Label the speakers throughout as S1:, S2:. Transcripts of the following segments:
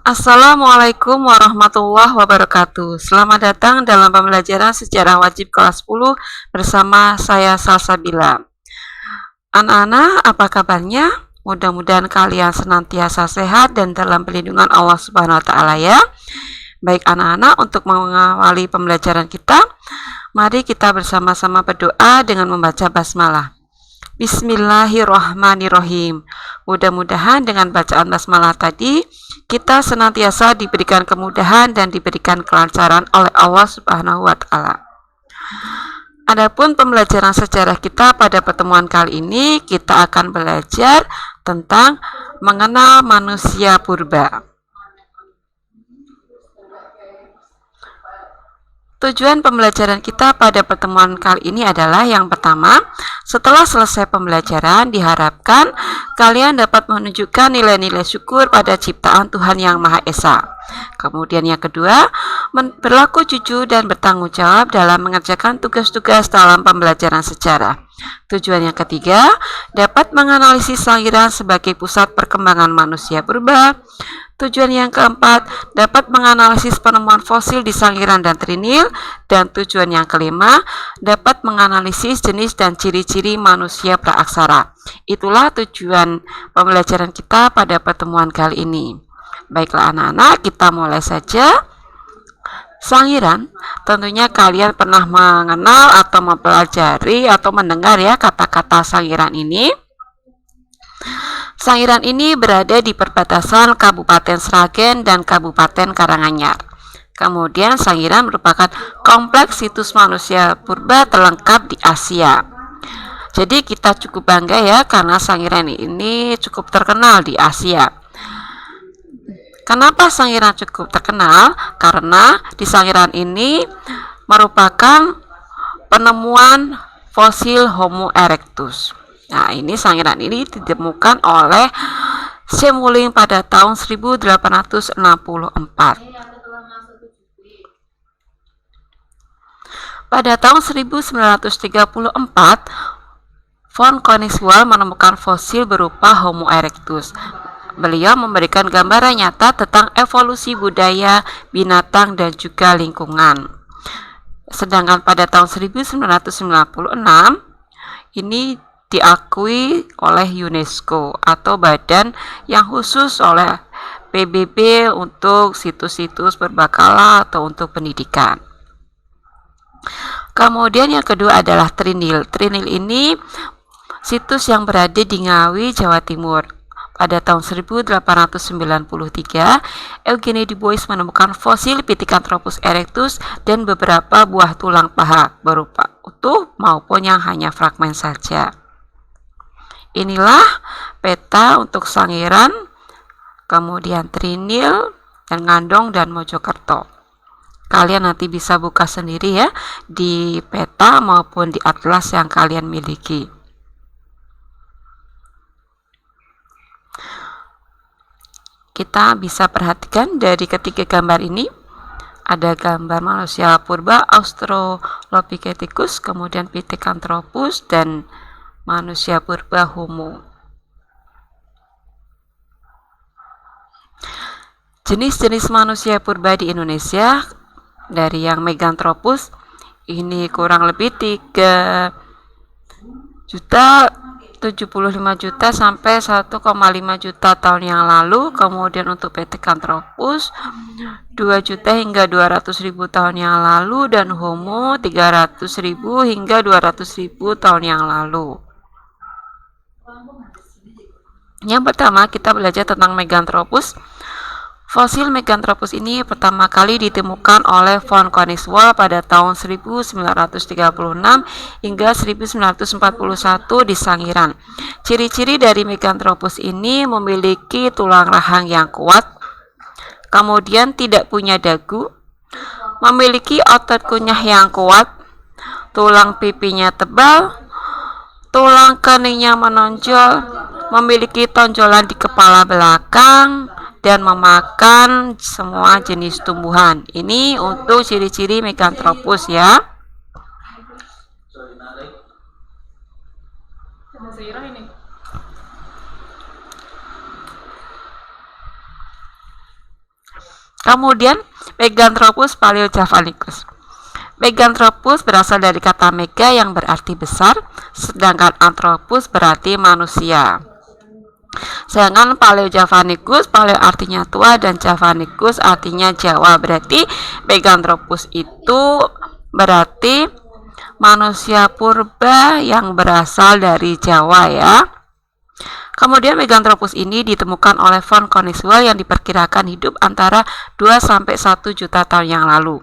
S1: Assalamualaikum warahmatullahi wabarakatuh. Selamat datang dalam pembelajaran sejarah wajib kelas 10 bersama saya Salsabila. Anak-anak, apa kabarnya? Mudah-mudahan kalian senantiasa sehat dan dalam perlindungan Allah Subhanahu wa taala ya. Baik anak-anak, untuk mengawali pembelajaran kita, mari kita bersama-sama berdoa dengan membaca basmalah. Bismillahirrahmanirrahim. Mudah-mudahan dengan bacaan basmalah tadi kita senantiasa diberikan kemudahan dan diberikan kelancaran oleh Allah Subhanahu wa taala. Adapun pembelajaran sejarah kita pada pertemuan kali ini, kita akan belajar tentang mengenal manusia purba. Tujuan pembelajaran kita pada pertemuan kali ini adalah yang pertama, setelah selesai pembelajaran diharapkan kalian dapat menunjukkan nilai-nilai syukur pada ciptaan Tuhan Yang Maha Esa. Kemudian yang kedua, berlaku jujur dan bertanggung jawab dalam mengerjakan tugas-tugas dalam pembelajaran sejarah. Tujuan yang ketiga, dapat menganalisis Sangiran sebagai pusat perkembangan manusia purba. Tujuan yang keempat, dapat menganalisis penemuan fosil di Sangiran dan Trinil. Dan tujuan yang kelima, dapat menganalisis jenis dan ciri-ciri manusia praaksara. Itulah tujuan pembelajaran kita pada pertemuan kali ini. Baiklah anak-anak, kita mulai saja. Sangiran, tentunya kalian pernah mengenal atau mempelajari atau mendengar ya kata-kata Sangiran ini. Sangiran ini berada di perbatasan Kabupaten Sragen dan Kabupaten Karanganyar. Kemudian Sangiran merupakan kompleks situs manusia purba terlengkap di Asia. Jadi kita cukup bangga ya karena Sangiran ini cukup terkenal di Asia. Kenapa Sangiran cukup terkenal? Karena di Sangiran ini merupakan penemuan fosil Homo erectus. Nah, ini Sangiran ini ditemukan oleh Semuling pada tahun 1864. Pada tahun 1934, von Koenigswald menemukan fosil berupa Homo erectus. Beliau memberikan gambaran nyata tentang evolusi budaya, binatang, dan juga lingkungan. Sedangkan pada tahun 1996, ini diakui oleh UNESCO atau badan yang khusus oleh PBB untuk situs-situs berbakala atau untuk pendidikan. Kemudian yang kedua adalah Trinil. Trinil ini situs yang berada di Ngawi, Jawa Timur. Pada tahun 1893, Eugene Du Bois menemukan fosil Pithecanthropus erectus dan beberapa buah tulang paha berupa utuh maupun yang hanya fragmen saja. Inilah peta untuk Sangiran, kemudian Trinil, dan Ngandong dan Mojokerto. Kalian nanti bisa buka sendiri ya di peta maupun di atlas yang kalian miliki. Kita bisa perhatikan dari ketiga gambar ini, ada gambar manusia purba Australopithecus, kemudian Pithecanthropus, dan manusia purba Homo. Jenis-jenis manusia purba di Indonesia dari yang Meganthropus ini kurang lebih 3.075 juta sampai 1,5 juta tahun yang lalu. Kemudian untuk Pithecanthropus 2 juta hingga 200.000 tahun yang lalu, dan Homo 300.000 hingga 200.000 tahun yang lalu. Yang pertama kita belajar tentang Meganthropus. Fosil Meganthropus ini pertama kali ditemukan oleh von Koenigswald pada tahun 1936 hingga 1941 di Sangiran. Ciri-ciri dari Meganthropus ini memiliki tulang rahang yang kuat, kemudian tidak punya dagu, memiliki otot kunyah yang kuat, tulang pipinya tebal, tulang keningnya menonjol, memiliki tonjolan di kepala belakang, dan memakan semua jenis tumbuhan. Ini untuk ciri-ciri Meganthropus ya. Kemudian Meganthropus paleojavanicus. Meganthropus berasal dari kata mega yang berarti besar, sedangkan anthropus berarti manusia. Sedangkan paleojavanicus, paleo artinya tua dan javanicus artinya Jawa. Berarti Meganthropus itu berarti manusia purba yang berasal dari Jawa ya. Kemudian Meganthropus ini ditemukan oleh von Koningswald yang diperkirakan hidup antara 2-1 juta tahun yang lalu.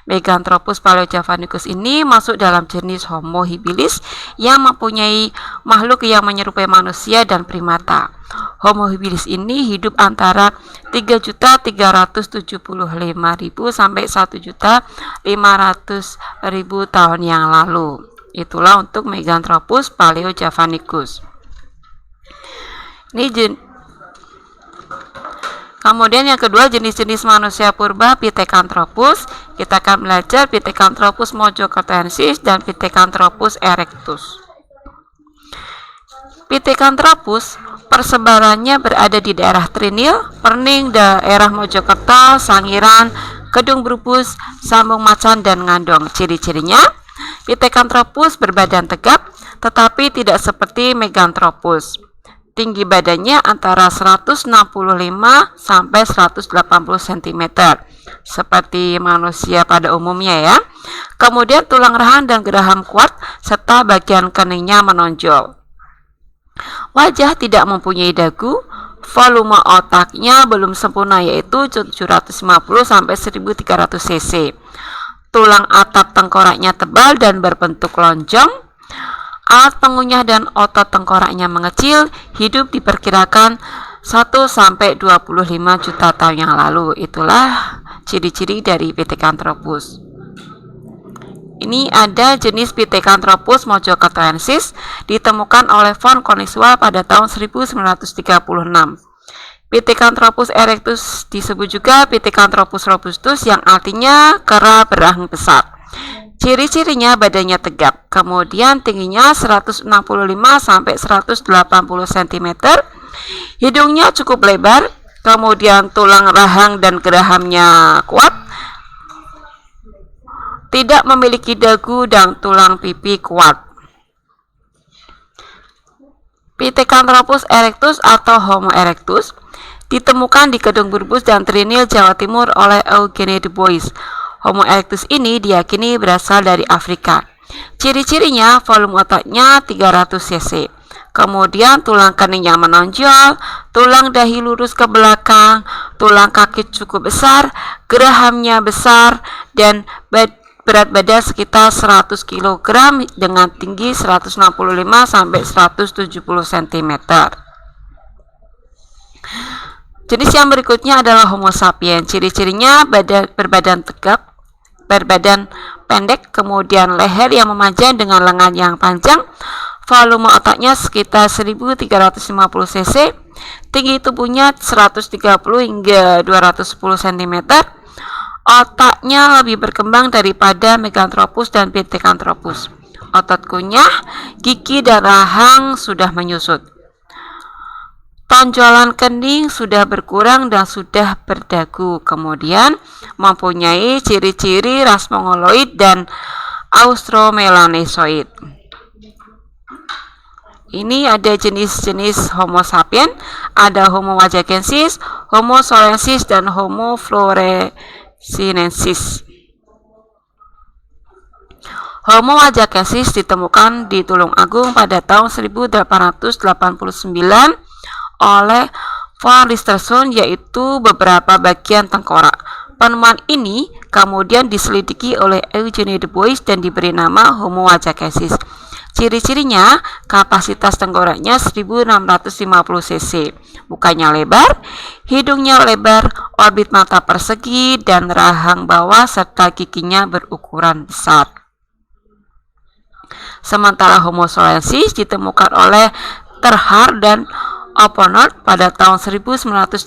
S1: Meganthropus paleojavanicus ini masuk dalam jenis Homo habilis yang mempunyai makhluk yang menyerupai manusia dan primata. Homo habilis ini hidup antara 3.375.000 sampai 1.500.000 tahun yang lalu. Itulah untuk Meganthropus paleojavanicus. Kemudian yang kedua, jenis-jenis manusia purba Pithecanthropus. Kita akan belajar Pithecanthropus mojokertoensis dan Pithecanthropus erectus. Pithecanthropus persebarannya berada di daerah Trinil, Perning, daerah Mojokerto, Sangiran, Kedung Brebes, Sambung Macan, dan Ngandong. Ciri-cirinya, Pithecanthropus berbadan tegap, tetapi tidak seperti Meganthropus. Tinggi badannya antara 165 sampai 180 cm seperti manusia pada umumnya ya. Kemudian tulang rahang dan geraham kuat serta bagian keningnya menonjol. Wajah tidak mempunyai dagu, volume otaknya belum sempurna yaitu 750 sampai 1300 cc. Tulang atap tengkoraknya tebal dan berbentuk lonjong. Alat pengunyah dan otot tengkoraknya mengecil. Hidup diperkirakan 1-25 juta tahun yang lalu. Itulah ciri-ciri dari Pithecanthropus. Ini ada jenis Pithecanthropus mojokertoensis ditemukan oleh von Koningswald pada tahun 1936. Pithecanthropus erectus disebut juga Pithecanthropus robustus yang artinya kera berahang besar. Ciri-cirinya badannya tegap, kemudian tingginya 165 sampai 180 cm. Hidungnya cukup lebar, kemudian tulang rahang dan gerahamnya kuat. Tidak memiliki dagu dan tulang pipi kuat. Pithecanthropus erectus atau Homo erectus ditemukan di Kedung Brebes dan Trinil, Jawa Timur oleh Eugene de Bois. Homo erectus ini diyakini berasal dari Afrika. Ciri-cirinya volume otaknya 300 cc. Kemudian tulang keningnya menonjol, tulang dahi lurus ke belakang, tulang kaki cukup besar, gerahamnya besar, dan berat badan sekitar 100 kg dengan tinggi 165 sampai 170 cm. Jenis yang berikutnya adalah Homo sapiens. Ciri-cirinya berbadan tegap, berbadan pendek, kemudian leher yang memanjang dengan lengan yang panjang. Volume otaknya sekitar 1350 cc. Tinggi tubuhnya 130 hingga 210 cm. Otaknya lebih berkembang daripada Meganthropus dan Pithecanthropus. Otot kunyah, gigi dan rahang sudah menyusut. Tonjolan kening sudah berkurang dan sudah berdagu. Kemudian mempunyai ciri-ciri ras mongoloid dan austromelanesoid. Ini ada jenis-jenis Homo sapiens, ada Homo wajakensis, Homo solensis, dan Homo floresinensis. Homo wajakensis ditemukan di Tulungagung pada tahun 1889 oleh von Richterson, yaitu beberapa bagian tengkorak. Penemuan ini kemudian diselidiki oleh Eugene de Bois dan diberi nama Homo wajakensis. Ciri-cirinya kapasitas tengkoraknya 1650 cc, mukanya lebar, hidungnya lebar, orbit mata persegi, dan rahang bawah serta giginya berukuran besar. Sementara Homo solensis ditemukan oleh Terhar dan Oponot pada tahun 1931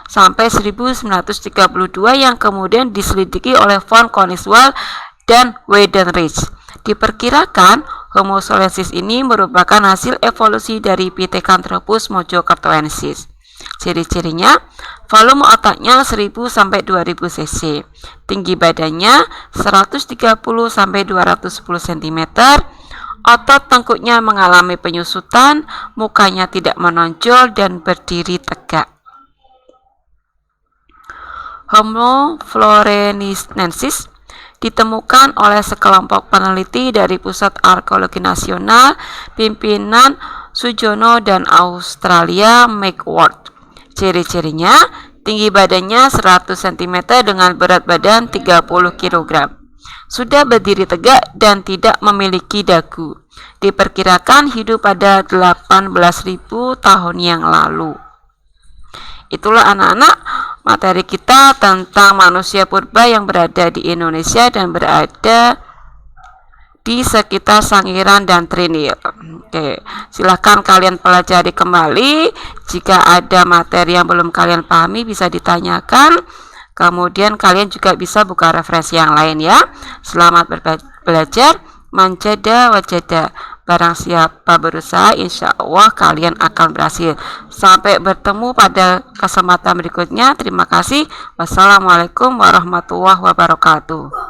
S1: sampai 1932 yang kemudian diselidiki oleh von Koningswald dan Weidenreich. Diperkirakan Homo solensis ini merupakan hasil evolusi dari Pithecanthropus mojokertoensis. Ciri-cirinya, volume otaknya 1000 sampai 2000 cc, tinggi badannya 130 sampai 210 cm, otot tengkuknya mengalami penyusutan, mukanya tidak menonjol dan berdiri tegak. Homo florensis ditemukan oleh sekelompok peneliti dari Pusat Arkeologi Nasional pimpinan Sujono dan Australia McWorth. Ciri-cirinya, tinggi badannya 100 cm dengan berat badan 30 kg. Sudah berdiri tegak dan tidak memiliki dagu. Diperkirakan hidup pada 18.000 tahun yang lalu. Itulah anak-anak materi kita tentang manusia purba yang berada di Indonesia dan berada di sekitar Sangiran dan Trinil. Oke, silahkan kalian pelajari kembali. Jika ada materi yang belum kalian pahami bisa ditanyakan. Kemudian kalian juga bisa buka referensi yang lain ya. Selamat belajar. Manjada wajada. Barang siapa berusaha, insya Allah kalian akan berhasil. Sampai bertemu pada kesempatan berikutnya. Terima kasih. Wassalamualaikum warahmatullahi wabarakatuh.